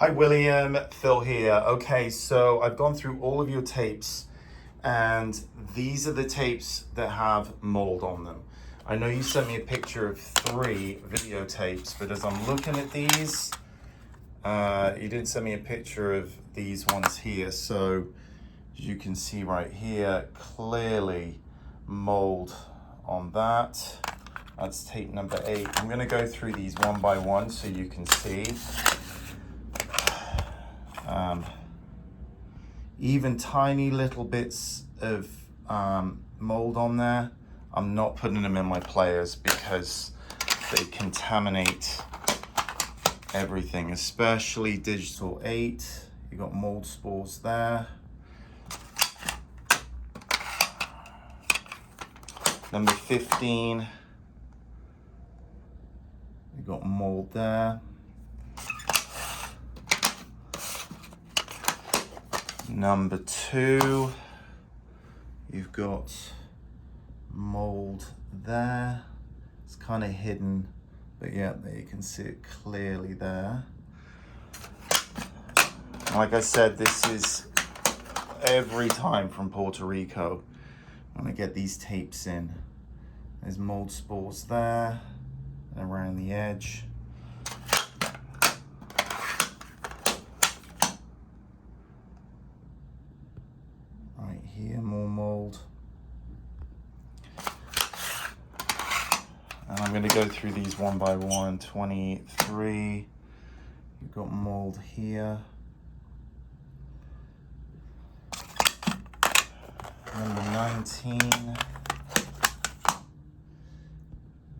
Hi William, Phil here. Okay, so I've gone through all of your tapes and these are the tapes that have mold on them. I know you sent me a picture of 3 videotapes, but as I'm looking at these, you didn't send me a picture of these ones here. So as you can see right here, clearly mold on that. That's tape number 8. I'm gonna go through these one by one so you can see. Even tiny little bits of mold on there, I'm not putting them in my players because they contaminate everything, especially digital 8. You got mold spores there. Number 15, you got mold there. Number 2, you've got mold there. It's kind of hidden, but yeah, there you can see it clearly there. Like I said, this is every time from Puerto Rico when I get these tapes in. There's mold spores there and around the edge. Right here, more mold. And I'm going to go through these one by one. 23, you've got mold here. Number 19,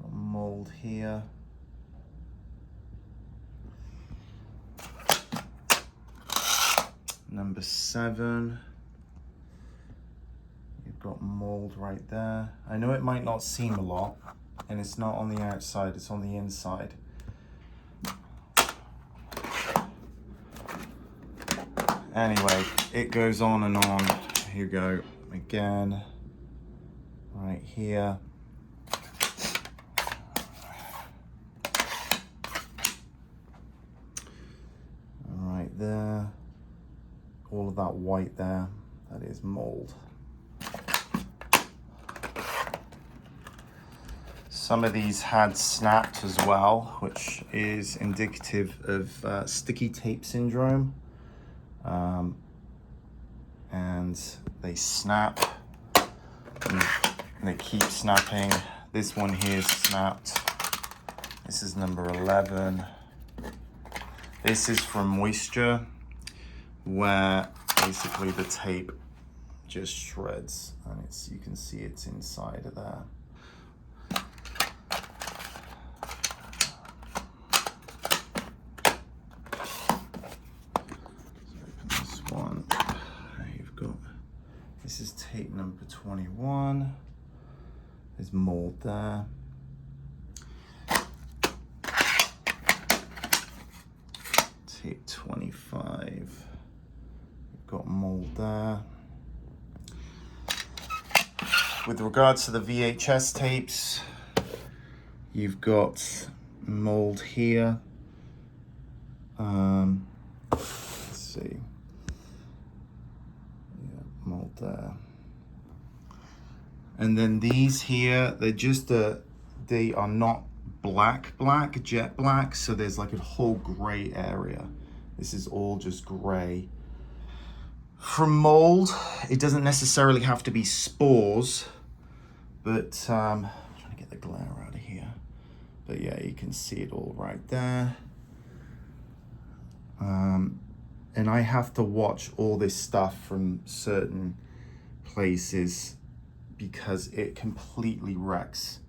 got mold here. Number 7, you've got mold right there. I know it might not seem a lot, and it's not on the outside, it's on the inside. Anyway, it goes on and on. Here you go. Again, right here. Right there. All of that white there, that is mold. Some of these had snapped as well, which is indicative of sticky tape syndrome. And they snap and they keep snapping. This one here is snapped. This is number 11. This is from moisture, where basically the tape just shreds, and you can see it's inside of there. This is tape number 21. There's mold there. Tape 25. You've got mold there. With regards to the VHS tapes, you've got mold here. Let's see. Mold there. And then these here, they are not black, jet black, so there's like a whole gray area. This is all just gray. From mold, it doesn't necessarily have to be spores, but I'm trying to get the glare out of here. But yeah, you can see it all right there. And I have to watch all this stuff from certain places because it completely wrecks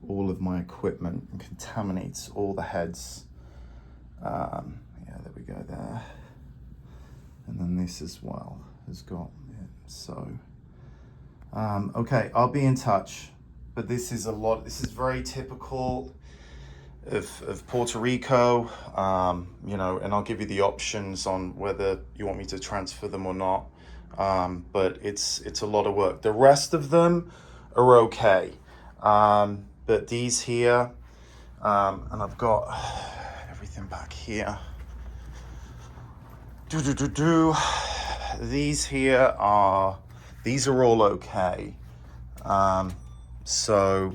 all of my equipment and contaminates all the heads. Yeah, there we go there. And then this as well has got it. So, okay, I'll be in touch. But this is very typical of Puerto Rico, you know, and I'll give you the options on whether you want me to transfer them or not. But it's a lot of work. The rest of them are okay. But these here, and I've got everything back here. These are all okay. So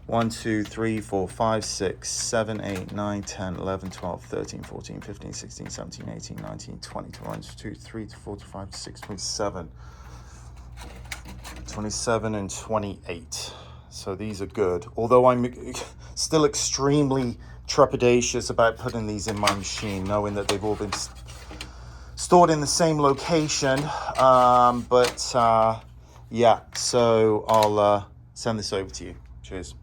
1, 2, 3, 4, 5, 6, 7, 8, 9, 10, 11, 12, 13, 14, 15, 16, 17, 18, 19, 20, 21, 22, 23, 24, 25, 26, 27. 27 and 28. So these are good. Although I'm still extremely trepidatious about putting these in my machine, knowing that they've all been stored in the same location. Yeah, so I'll send this over to you. Cheers.